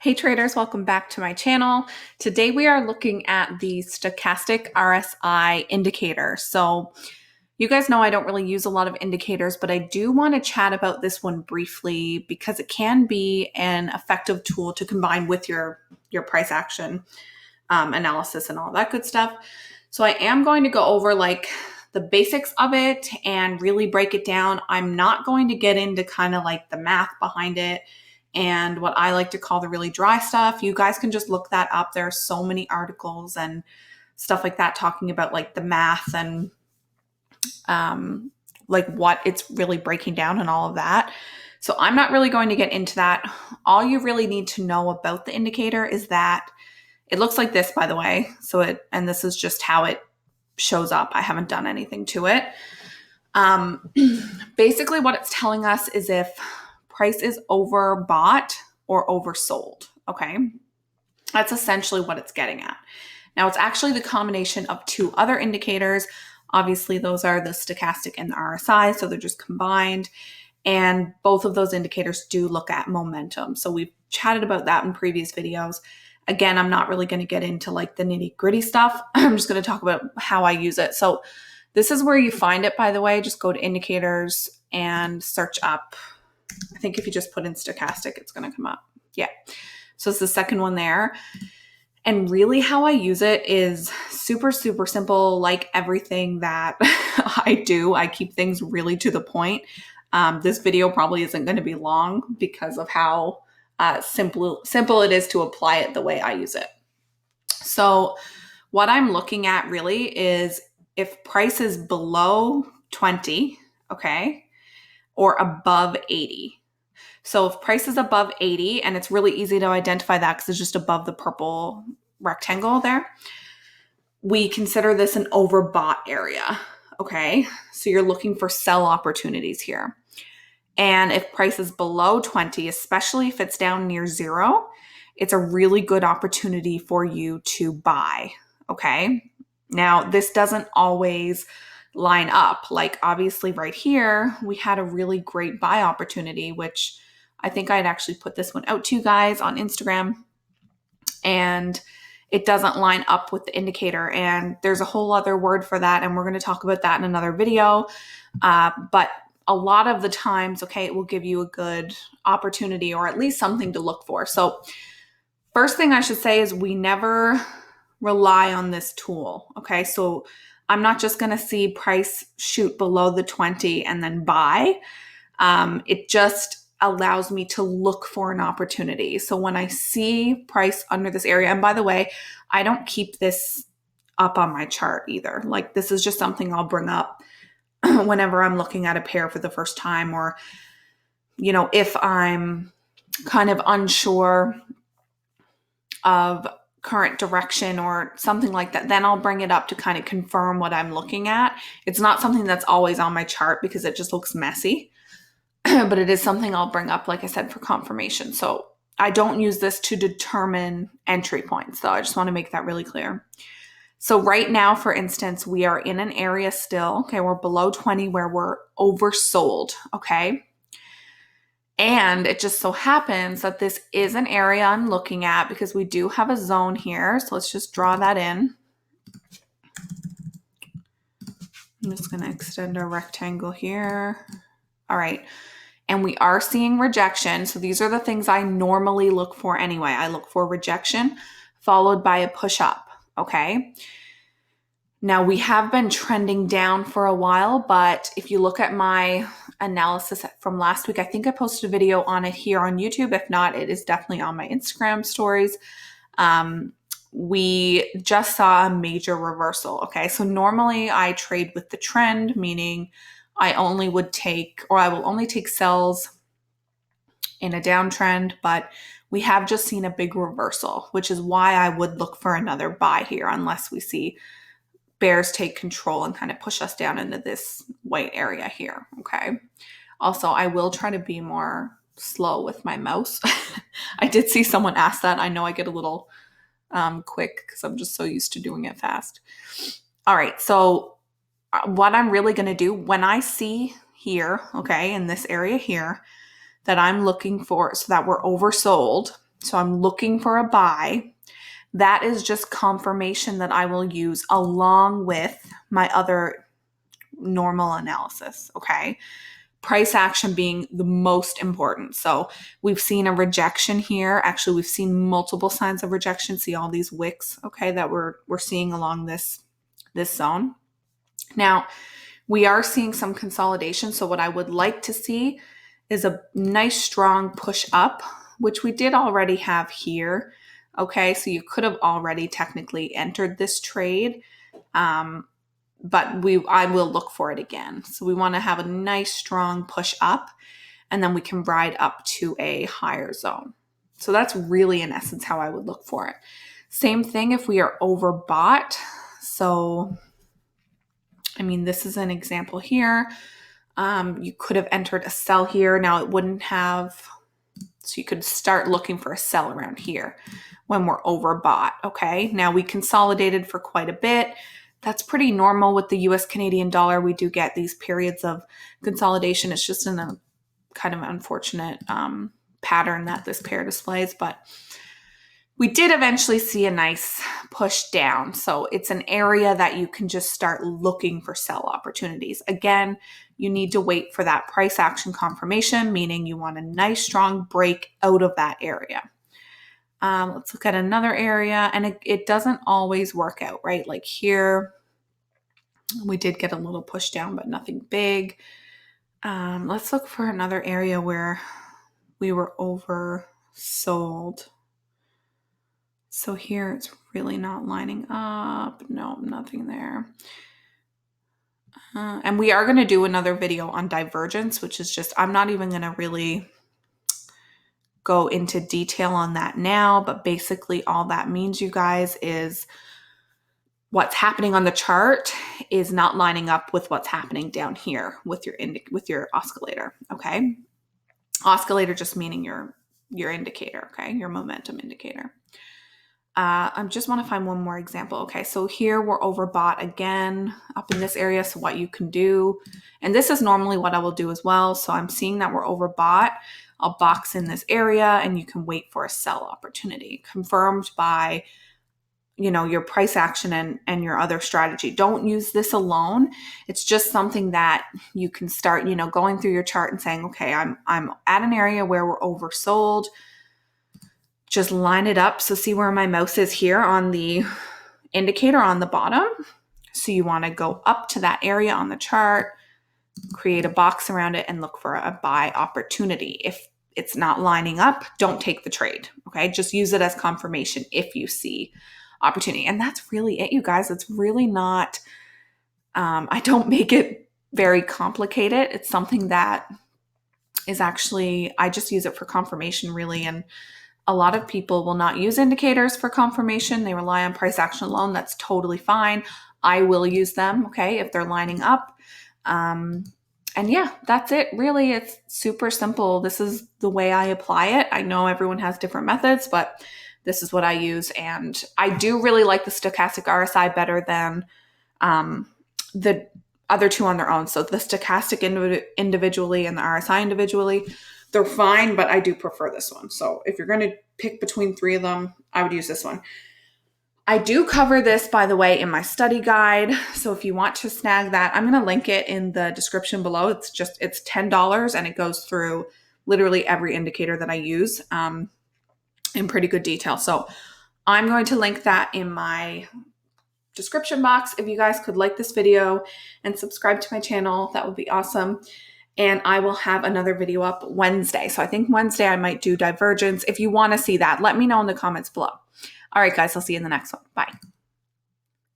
Hey traders, welcome back to my channel. Today we are looking at the Stochastic RSI indicator. So you guys know I don't really use a lot of indicators, but I do want to chat about this one briefly because it can be an effective tool to combine with your price action analysis and all that good stuff. So I am going to go over like the basics of it and really break it down. I'm not going to get into kind of like the math behind it and what I like to call the really dry stuff. You guys can just look that up. There are so many articles and stuff like that talking about like the math and like what it's really breaking down and all of that. So I'm not really going to get into that. All you really need to know about the indicator is that it looks like this, by the way. And this is just how it shows up. I haven't done anything to it. Basically what it's telling us is if price is overbought or oversold, okay? That's essentially what it's getting at. Now, it's actually the combination of two other indicators. Obviously, those are the stochastic and the RSI, so they're just combined. And both of those indicators do look at momentum. So we've chatted about that in previous videos. Again, I'm not really going to get into like the nitty-gritty stuff. I'm just going to talk about how I use it. So this is where you find it, by the way. Just go to indicators and search up. I think if you just put in stochastic, it's going to come up. Yeah. So it's the second one there. And really how I use it is super, super simple. Like everything that I do, I keep things really to the point. This video probably isn't going to be long because of how simple it is to apply it the way I use it. So what I'm looking at really is if price is below 20, okay, or above 80. So if price is above 80, and it's really easy to identify that because it's just above the purple rectangle there, we consider this an overbought area, okay? So you're looking for sell opportunities here. And if price is below 20, especially if it's down near zero, it's a really good opportunity for you to buy, okay? Now, this doesn't always line up. Like obviously right here, we had a really great buy opportunity, which I think I'd actually put this one out to you guys on Instagram, and it doesn't line up with the indicator. And there's a whole other word for that, and we're going to talk about that in another video. But a lot of the times, okay, it will give you a good opportunity or at least something to look for. So first thing I should say is we never rely on this tool, okay? So I'm not just going to see price shoot below the 20 and then buy. It just allows me to look for an opportunity. So when I see price under this area, and by the way, I don't keep this up on my chart either. Like this is just something I'll bring up whenever I'm looking at a pair for the first time, or, you know, if I'm kind of unsure of current direction or something like that, then I'll bring it up to kind of confirm what I'm looking at. It's not something that's always on my chart because it just looks messy, but it is something I'll bring up, like I said, for confirmation. So I don't use this to determine entry points, though. I just want to make that really clear. So right now, for instance, we are in an area still, okay, we're below 20 where we're oversold, okay? And it just so happens that this is an area I'm looking at because we do have a zone here. So let's just draw that in. I'm just going to extend our rectangle here. All right. And we are seeing rejection. So these are the things I normally look for anyway. I look for rejection followed by a push up, okay? Now we have been trending down for a while, but if you look at my analysis from last week, I think I posted a video on it here on YouTube. If not, it is definitely on my Instagram stories. We just saw a major reversal, okay? So normally I trade with the trend, meaning I will only take sells in a downtrend, but we have just seen a big reversal, which is why I would look for another buy here unless we see bears take control and kind of push us down into this white area here, okay? Also, I will try to be more slow with my mouse. I did see someone ask that. I know I get a little quick because I'm just so used to doing it fast. All right, so what I'm really going to do when I see here, okay, in this area here, that I'm looking for, so that we're oversold, So I'm looking for a buy. That is just confirmation that I will use along with my other normal analysis, okay? Price action being the most important. So we've seen a rejection here. Actually, we've seen multiple signs of rejection. See all these wicks, okay, that we're seeing along this zone. Now, we are seeing some consolidation. So what I would like to see is a nice strong push up, which we did already have here. Okay, so you could have already technically entered this trade, but I will look for it again. So we want to have a nice strong push up, and then we can ride up to a higher zone. So that's really in essence how I would look for it. Same thing if we are overbought. So, I mean, this is an example here. You could have entered a sell here. Now it wouldn't have, so you could start looking for a sell around here when we're overbought, okay? Now we consolidated for quite a bit. That's pretty normal with the US Canadian dollar. We do get these periods of consolidation. It's just in a kind of unfortunate pattern that this pair displays, but we did eventually see a nice push down. So it's an area that you can just start looking for sell opportunities. Again, you need to wait for that price action confirmation, meaning you want a nice strong break out of that area. Let's look at another area, and it doesn't always work out, right? Like here, we did get a little push down, but nothing big. Let's look for another area where we were oversold. So here it's really not lining up. No, nothing there. And we are going to do another video on divergence, which is just, I'm not even going to really go into detail on that now, but basically all that means, you guys, is what's happening on the chart is not lining up with what's happening down here with your oscillator, okay? Oscillator just meaning your indicator, okay? Your momentum indicator. I just want to find one more example. Okay, so here we're overbought again up in this area. So what you can do, and this is normally what I will do as well. So I'm seeing that we're overbought. I'll box in this area and you can wait for a sell opportunity confirmed by, you know, your price action and your other strategy. Don't use this alone. It's just something that you can start, you know, going through your chart and saying, okay, I'm at an area where we're oversold. Just line it up. So see where my mouse is here on the indicator on the bottom. So you want to go up to that area on the chart, create a box around it, and look for a buy opportunity. If it's not lining up, don't take the trade. Okay. Just use it as confirmation if you see opportunity. And that's really it, you guys. It's really not, I don't make it very complicated. It's something that is actually, I just use it for confirmation really. And a lot of people will not use indicators for confirmation. They rely on price action alone. That's totally fine. I will use them, okay, if they're lining up. And yeah, that's it. Really, it's super simple. This is the way I apply it. I know everyone has different methods, but this is what I use. And I do really like the Stochastic RSI better than the other two on their own. So the Stochastic individually and the RSI individually, they're fine, but I do prefer this one. So if you're going to pick between three of them, I would use this one. I do cover this, by the way, in my study guide. So if you want to snag that, I'm going to link it in the description below. It's $10 and it goes through literally every indicator that I use in pretty good detail. So I'm going to link that in my description box. If you guys could like this video and subscribe to my channel, that would be awesome. And I will have another video up Wednesday. So I think Wednesday I might do divergence. If you want to see that, let me know in the comments below. All right, guys, I'll see you in the next one. Bye.